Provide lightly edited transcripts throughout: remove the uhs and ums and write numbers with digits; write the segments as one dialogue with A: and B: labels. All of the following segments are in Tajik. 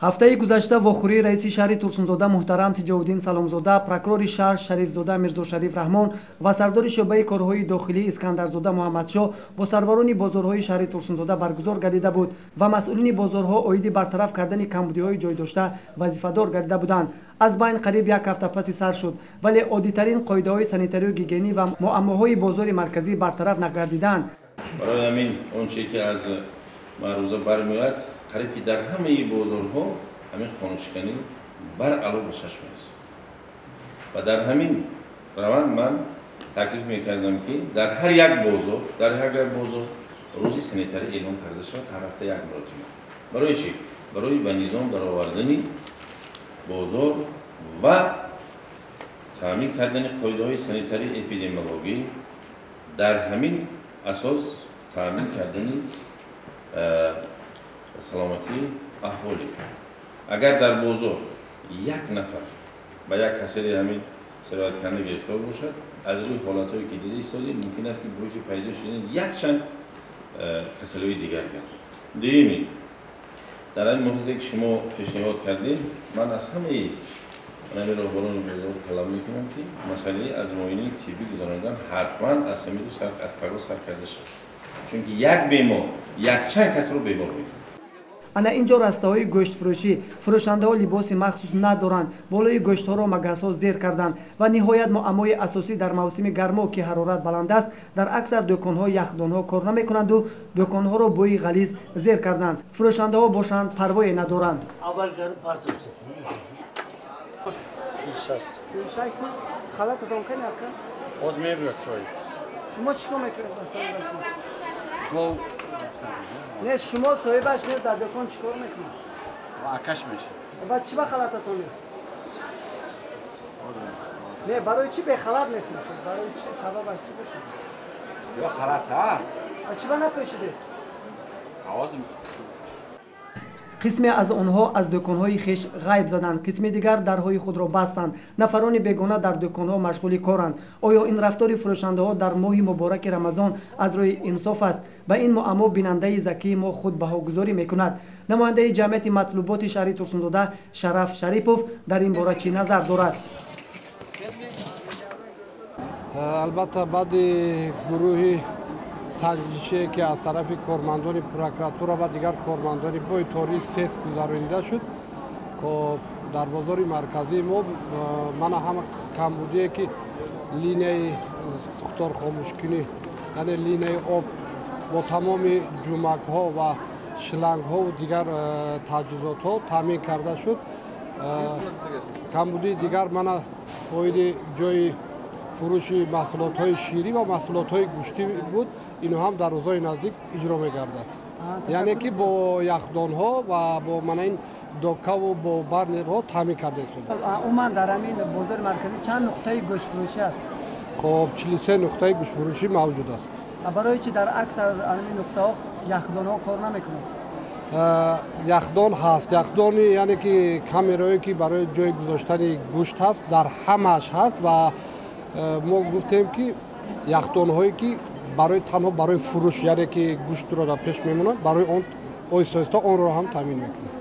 A: ҳафтаи гузашта вохӯрии раиси шаҳри турсунзода муҳтарам Тиҷовуддин Саломзода, прокурори шаҳр Шарифзода Мирзошариф Раҳмон ва сардори шӯъбаи корҳои дохилӣ Искандарзода Муҳаммадшоҳ бо сарварони бозорҳои шаҳри Турсунзода баргузор гардида буд ва масъулини бозорҳо оиди бартараф кардани камбудиҳои ҷойдошта вазифадор гардида буданд. аз байн қариб як ҳафта паси сар шуд, вале оддитарин қоидаҳои санитарию гигиенӣ ва муаммоҳои бозори марказӣ бартараф нагардиданд.
B: барои ҳамин он чизе ки аз маърӯза бармеояд, қариб ки дар ҳамаи бозорҳо ҳамин қонуншиканӣ баръало ба чашм мерасад. ва дар ҳамин раванд ман таклиф мекардам ки дар ҳар як бозор рӯзи санитарӣ эълон карда шавад, ҳар ҳафта як маротиба. барои чӣ? барои ба низом даровардани бозор ва таъмин кардани қоидаҳои санитарии эпидемиологӣ, дар ҳамин асос таъмин кардани саломатии аҳолӣ. агар дар бозор як нафар ба як касали ҳамин сироятканда гирифтор бошад, аз рӯи ҳолатҳое ки дида истодем, мумкин аст ки боиси пайдо шудани якчанд касалиҳои дигар гардад. дуюмин, дар ҳамин муддате ки шумо пешниҳод кардед, ман аз ҳамаи роҳбарони бозор талаб мекунам ки масъалаи азмоинии тиббӣ гузаронидан ҳатман аз ҳамин аз парвоз сар карда шавад, чунки як бемор якчанд касро бемор мекунад.
A: ана инҷо растаҳои гӯштфурӯшӣ, фурӯшандаҳо либоси махсус надоранд, болои гӯштҳоро магазҳо зер карданд ва ниҳоят муаммои асосӣ дар мавсими гармо ки ҳарорат баланд аст, дар аксар дӯконҳо яхдонҳо кор намекунанду дӯконҳоро бӯи ғализ зер карданд. фурӯшандаҳо бошанд парвое надоранд. халататон кани ака?
C: Оз мебирад чой.
A: шумо чикор мекунед ба соҳибашон? Гол не, шумо соҳибаш не, дар дӯкон чикор мекунед?
C: Акаш меша.
A: ба чӣ ба халататон не? Не, барои чӣ бехалат мефурӯшед? Барои чӣ? Сабабаш чӣ бошад?
C: Ё халат ҳаст.
A: Чӣ ба напӯшидед?
C: Оз
A: қисме аз онҳо аз дӯконҳои хеш ғайб заданд, қисми дигар дарҳои худро бастанд. нафарони бегона дар дӯконҳо машғули коранд. оё ин рафтори фурӯшандаҳо дар моҳи мубораки рамазон аз рӯи инсоф аст? ба ин муаммо бинандаи закии мо худ баҳогузорӣ мекунад. намояндаи ҷамъияти матлуботи шаҳри Турсунзода Шараф Шарипов дар ин бора чӣ назар дорад?
D: албатта баъди гурӯҳи санҷишие ки аз тарафи кормандони прокуратура ва дигар кормандони бои тории сес гузаронида шуд, дар бозори марказии мо мана ҳама камбудие ки линияи сӯхторхомӯшкунӣ, яъне линияи об бо тамоми ҷумакҳо ва шлангҳову дигар таҷҳизотҳо таъмин карда шуд. камбудии дигар мана оиди ҷои фурӯши маҳсулотҳои ширӣ ва маҳсулотҳои гӯштӣ буд. инҳо ҳам дар рӯзҳои наздик иҷро мегардад. яъне ки бо яхдонҳо ва бо мана ин докаву бо барнерҳо таъмин карда истода.
A: умуман дар ҳамин бозори марказӣ чанд нуқтаи гӯштфурӯшӣ аст?
D: хоб 43 нуқтаи гӯштфурӯшӣ мавҷуд аст.
A: барои чӣ дар аксар ҳамин нуқтаҳо яхдонҳо кор намекунанд?
D: яхдон ҳаст. яхдони яъне ки камерое ки барои ҷои гузоштани гӯшт ҳаст, дар ҳамааш ҳаст ва мо гуфтем ки яхдонҳое ки барои танҳо барои фурӯш, яъне ки гӯштро дар пеш мемонад, барои он оҳиста оҳиста онро ҳам таъмин мекунад.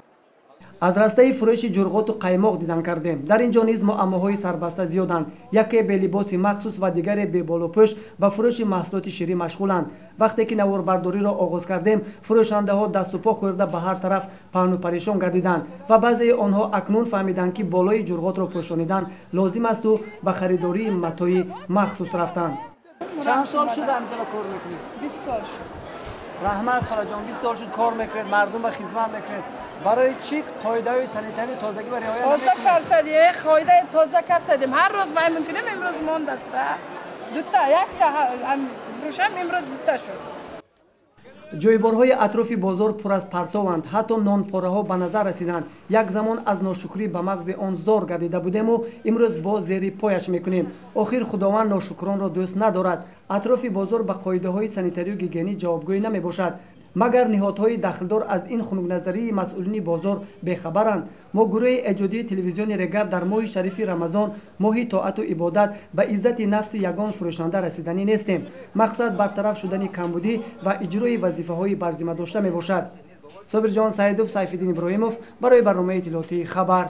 A: аз растаи фурӯши ҷурғоту қаймоқ дидан кардем. дар ин ҷо низ муаммоҳои сарбаста зиёданд. яке белибоси махсус ва дигаре беболупӯш ба фурӯши маҳсулоти ширӣ машғуланд. вақте ки наворбардориро оғоз кардем, фурӯшандаҳо дасту по хӯрда ба ҳар тараф паҳну парешон гардиданд ва баъзеи онҳо акнун фаҳмиданд ки болои ҷурғотро пӯшонидан лозим асту ба харидории матои махсус рафтанд. чанд сол шуда ҳамҷоро кор мекунед?
E: 20 сол шуд.
A: раҳмат халаҷон, 20 сол шуд кор мекунед, мардумро хизмат мекунед. барои чӣ қоидаҳои санитарии тозагӣ ва риоя
E: намекунед? қоидаи тоза кардем. ҳар рӯз вай мекунем, имрӯз мондаста. дута, якта фурӯшам, имрӯз дута шуд.
A: ҷойборҳои атрофи бозор пур аз партованд. ҳатто нонпораҳо ба назар расиданд. як замон аз ношукрӣ ба мағзи он зор гардида будему имрӯз бо зери пояш мекунем. охир худованд ношукронро дӯст надорад. атрофи бозор ба қоидаҳои санитарию гигиенӣ ҷавобгӯй намебошад. магар ниҳодҳои дахлдор аз ин хунукназарии масъулини бозор бехабаранд. мо гурӯҳи эҷодии телевизиони Регар дар моҳи шарифи Рамазон, моҳи тоату ибодат, ба иззати нафси ягон фурӯшанда расиданӣ нестем. мақсад бартараф шудани камбудӣ ва иҷрои вазифаҳои барзимадошта мебошад. صابر جان سعیدوف، سیفالدین ابراهیموف برای برنامه اطلاعاتی خبر.